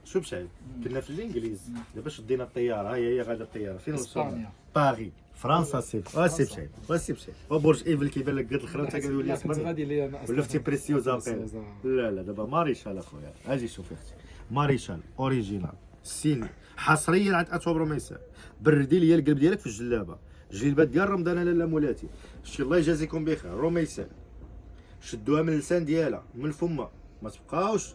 شوف شعيب، كنا في الانجليز دابا شدينا الطياره، هي غاده الطياره فين وصلنا؟ اسبانيا. باغي فرنسا. سيف سيف شعيب سيف شعيب وبرج ايفل كيبان لك قد الخرا انت قالوا لي كنت اسبانيا غادي لي انا ولا فتي بريسيوزا وقيل. بريسيوزا. لا دابا ماريشال اخويا، اجي شوف يا اختي، ماريشال اوريجينال سيني حصريا عند اتوبرو ميسان. بردي لي القلب ديالك في الجلابه، جلبات ديال رمضان لاله مولاتي، شتي الله يجازيكم بخير. روميسان شدوها من اللسان ديالها من فمها، ما تبقاوش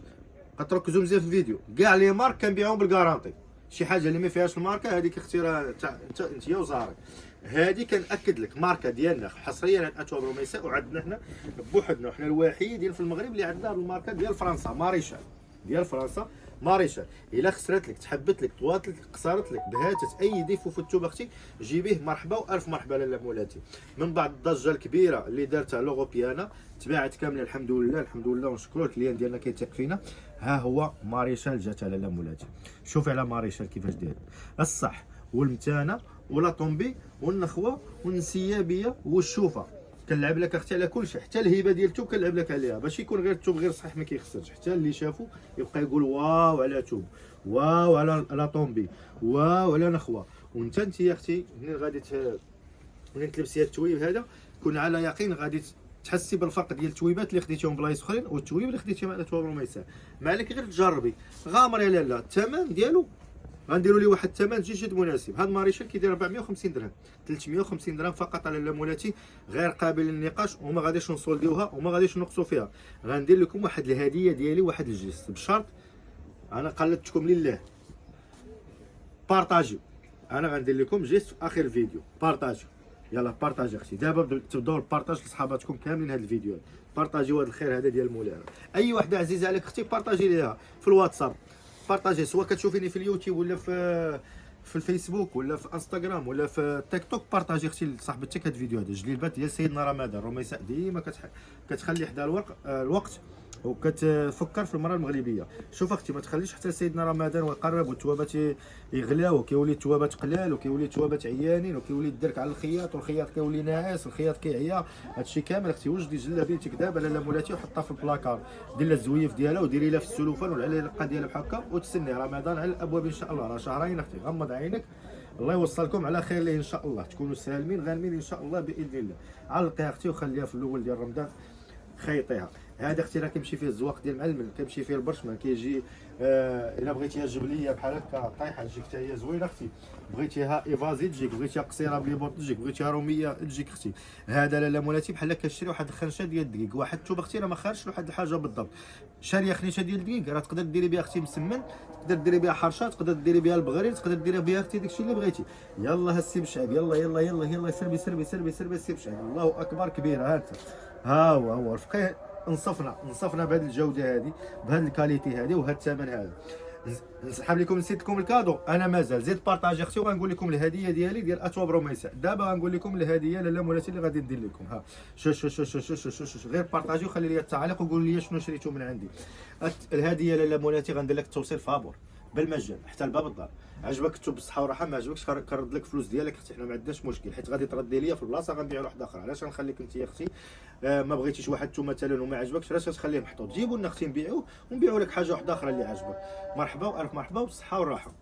غتركزوا مزيان في الفيديو. كاع لي مارك كنبيعهم بالكارونتي، شي حاجه اللي ما فيهاش الماركه هذيك اختي راه انت وزارك. هذه كنأكد لك ماركه ديالنا حصريا عند اتوبرو ميسان، وعندنا حنا بوحدنا، حنا الوحيدين في المغرب اللي عندنا الماركه ديال فرنسا ماريشال، ديال فرنسا ماريشال. الا خسرت لك تحبت لك طوات لك قصرت لك بهاتت اي ديفو في الثوب اختي جيبيه مرحبا والف مرحبا لاله مولاتي. من بعد الضجه الكبيره اللي دارتها لوغوبيانا تباعت كامله الحمد لله الحمد لله ونشكروا الكليان ديالنا كيثيق فينا. ها هو ماريشال جات على لاله مولاتي. شوفي على ماريشال كيفاش داير الصح والمتانه ولا طومبي والنخوه والانسيابيه والشوفه. كنلعب لك اختي على كل شيء، حتى الهبه ديال الثوب كنلعب لك عليها باش يكون غير الثوب غير صحيح ما كيخسرش، حتى اللي شافو يبقى يقول واو على ثوب، واو على طومبي، واو على نخوه. وانت يا اختي منين غادي منين تلبسي هذا التويب هذا كون على يقين غادي تحسي بالفرق ديال التويبات اللي خديتيهم بلايص اخرين والتويب اللي خديتيه مع توابرو ميسان. ما عليك غير تجربي، غامري لا الثمن ديالو غنديروا ليه واحد الثمن جد مناسب. هذا ماريشال كيدير 450 درهم 350 درهم فقط على لامولاتي، غير قابل للنقاش وما غاديش نسولديوها وما غاديش نقصوا فيها. غندير لكم واحد الهديه ديالي واحد الجيست بشرط انا قلدتكم لله بارطاجيو. انا غندير لكم جيست في اخر الفيديو بارطاجيو، يلا بارطاجي اختي دابا تبداو البارطاج لصحاباتكم كاملين هذا الفيديو، بارطاجيو هذا الخير هذا ديال مولانا. اي وحده عزيزه عليك اختي بارطاجي ليها في الواتساب، بارطاجي سواء كتشوفيني في اليوتيوب ولا في الفيسبوك ولا في انستغرام ولا في تيك توك. بارطاجي اختي لصاحبتك هذا الفيديو هذا جليبات ديال سيدنا رمضان. روميساء ديما كتخلي حدا الوقت وكتفكر في المراه المغربيه. شوف اختي ما تخليش حتى سيدنا رمضان ويقرب والتوابات يغلاو وكيولي التوابات قلال وكيولي التوابات عيانين وكيولي الدرك على الخياط والخياط كيولي ناعس الخياط كيعيا. هادشي كامل اختي وجدي جلابيتك دابا لاله مولاتي وحطها في البلاكار، دير لها الزويف ديالها وديري لها في السلوفان وعلى العلاقه ديالها بحال هكا وتسني رمضان على الابواب ان شاء الله. راه شهرين اختي، غمض عينك الله يوصلكم على خير ليه ان شاء الله، تكونوا سالمين غانمين ان شاء الله باذن الله. علقيها اختي وخليها في الاول ديال رمضان خيطيها. هذا اختي راه كيمشي فيه الزواق ديال المعلم، كيمشي فيه البرشمان كيجي الا بغيتيها جبليه بحال هكا طايحه تجيك حتى هي زوينه اختي، بغيتيها ايفازي تجيك، بغيتيها قصيره بلي بورط تجيك، بغيتيها روميه تجيك اختي. هذا لاله مولاتي بحال هكا كتشري واحد الخرشه ديال الدقيق، واحد الثوب اختي راه ما خارجش واحد الحاجه بالضبط. شاريه خنيشه ديال الدقيق راه تقدر ديري بها اختي مسمن، تقدر ديري بها حرشه، تقدر ديري بها البغرير، تقدر ديري بها اختي داكشي اللي بغيتي. يلا هسي بالشعب، يلا يلا يلا يلا سربي سربي سربي سربي سربي بالشعب. الله اكبر كبيره. ها انت ها هو رفقي نصفنا بهذه الجوده هذه بهذه الكاليتي هذه وهذا الثمن هذا. نسحب لكم نسيت لكم الكادو، انا مازال زيد بارطاجي اختي وغنقول لكم الهديه ديالي ديال اتوبرو ميساء. دابا غنقول لكم الهديه لاله مولاتي اللي غادي ندير لكم. ها شو غير بارطاجي وخلي لي التعليق وقول لي شنو شريتو من عندي. الهديه لاله مولاتي غندير لك التوصيل فابور بالمجان حتى لباب الدار. عجبك الثوب بالصحه والراحه، ما عجبكش كنرد لك فلوس ديالك اختي، حنا ما عندناش مشكل حيت غادي تردي ليا في البلاصه غنبيع لواحد اخر. علاش غنخليك انت يا اختي ما بغيتيش واحد الثوب مثلا وما عجبكش علاش غتخليه محطوط؟ جيبوا لنا اختي نبيعوه ونبيعوا لك حاجه واحده اخرى اللي عجبك. مرحبا والف مرحبا بالصحه والراحه.